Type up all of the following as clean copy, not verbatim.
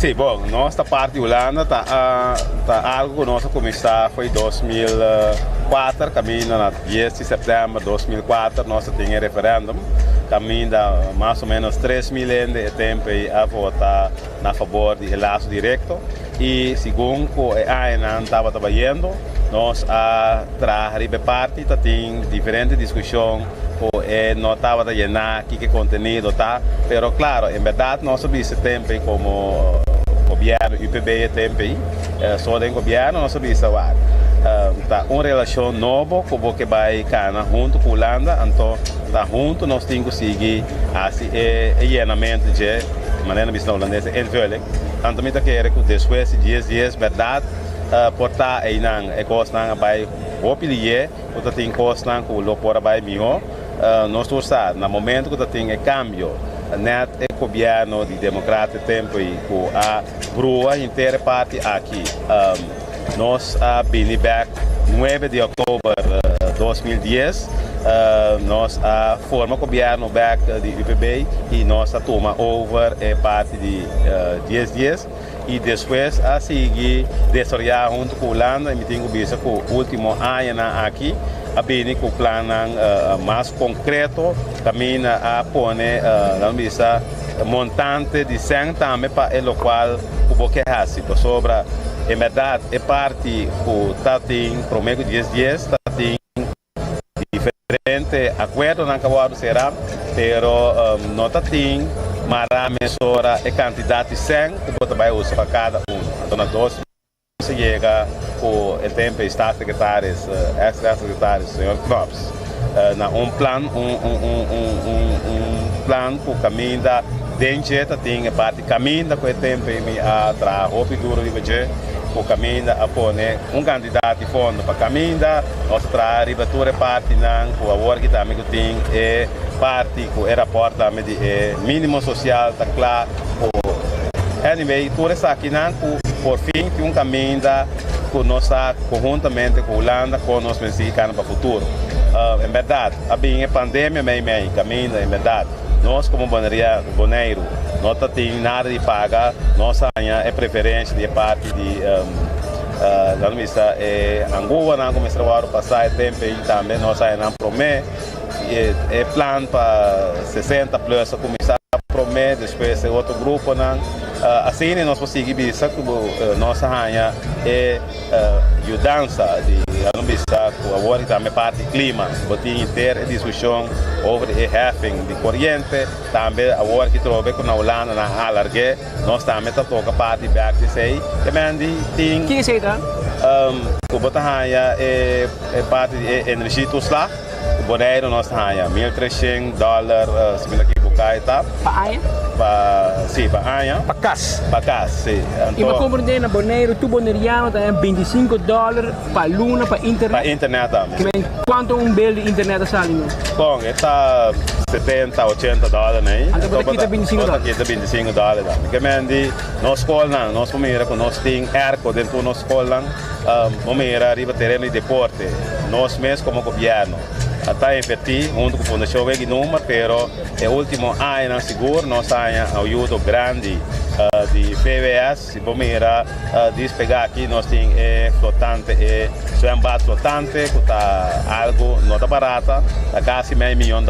Sim, bom, nossa parte de Holanda tá algo que nós começamos foi em 2004, caminho na 10 de setembro de 2004, nós tínhamos referendum, caminho mais ou menos 3 mil de tempo a votar a favor de laço direto e segundo a ANA estava trabalhando, nós trabalhamos parte, tem diferentes discussões não estava a llenar que conteúdo tá, pero claro, em verdade nós vimos tempo como governo UPB tempo só tem governo nós vimos tá uma relação nova como que vai cana junto com a Holanda, então tá junto nós temos que seguir assim llenamento de maneira vista holandesa invulling, então me quero que depois de dias verdade portar aí não é costa vai opilie, o tem costa com o lopora vai melhor nós estamos no momento que tem cambio net é governo de democrata tempo e com a brua inteira parte aqui nós bem back 9 de outubro 2010 nós forma governo back de UPB e nós toma over parte de 10 dias e depois a seguir desarrollar junto com a Holanda e me tenho visto com o último ano aqui a bem com o plano mais concreto caminha a pôr montante de 100 também para o qual o que é sobre em verdade é parte que está tem prometo 10 dias está tem diferente acordo não acabado será pero não está tem mas mesura é quantidade de 100 que você vai usar para cada então nós se chega o tempo está secretários ex-secretários senhor Knops na plano plano que caminho da dentro tem parte caminho com o tempo e a trabalho duro de hoje o caminho a pôr candidato de fundo para caminho nós trabalho toda parte não o agora que também tem é parte que era porta de mínimo social tá claro anyway tudo isso aqui não por fim tem caminho que nós conjuntamente com a Holanda com nós mexicanos para o futuro em verdade a bem a pandemia meio caminho em verdade nós como Bonaire não tem nada de pagar nossa é preferência de parte de da missa Angola não começar a passar tempo e também nós não promete é plano para 60 plus começar a prometer depois outro grupo não assim nós conseguimos isso que nossa rainha é mudança de não bisa com agora também parte clima botinha ter discussão sobre o halving de corrente também agora que trouxe com a Holanda na alargue nós também tá toca parte back de sei também tem que sei tá com botar rainha é parte de energia tosla o boneiro nós rainha $1.300 se me aqui bucai tá para Anha para cas sim e uma compreende na Bonaire tu boneriano tem $25 para luna para internet também quanto bill de internet sali bom está $70-80 né então aqui tá $25 aqui tá $25 que mendi nós escola nós primeiro com nós tem arco dentro nós escola primeiro arriba terreno de deporte nós mesmo como governo está investir junto com a Fundação Veg Número, pero o último ano seguro nós temos ajuda grande de PVS, se primeira despegar aqui nós temos flotante swembad flotante que está algo não está barata, está quase $500 milhões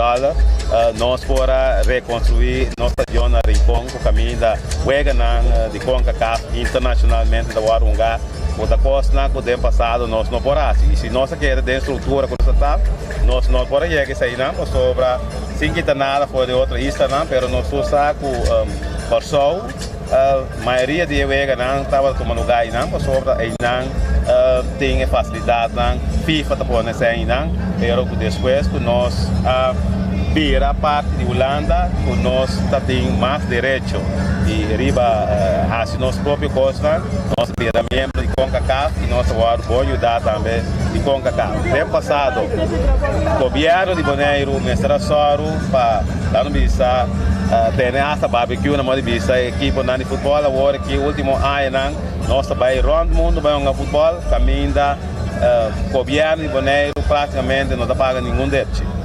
nós fora reconstruir nossa região na Rincon com o caminho da Weganan de CONCACAF internacionalmente da Warunga da costa que o tempo passado nós não poramos e se nós queremos ter estrutura que nós está nós não podemos chegar isso aí não sobre sem que nada fora de outra lista não pero nós usamos por só a maioria de vega não estava tomando lugar aí não sobre aí não tem facilidade não FIFA tá pondo isso aí não pero depois que nós vira parte de Holanda que nós tem mais direito e riba assim nosso próprio costa nós vira membro de CONCACAF e nós vamos ajudar também de CONCACAF tempo passado o governo de Bonaire mestra Soro para dar no bisa ter essa barbecue na moda bisa equipe de futebol agora que o último ano nós vai round mundo vai jogar futebol caminho da governo de Bonaire praticamente não está pagando nenhum débito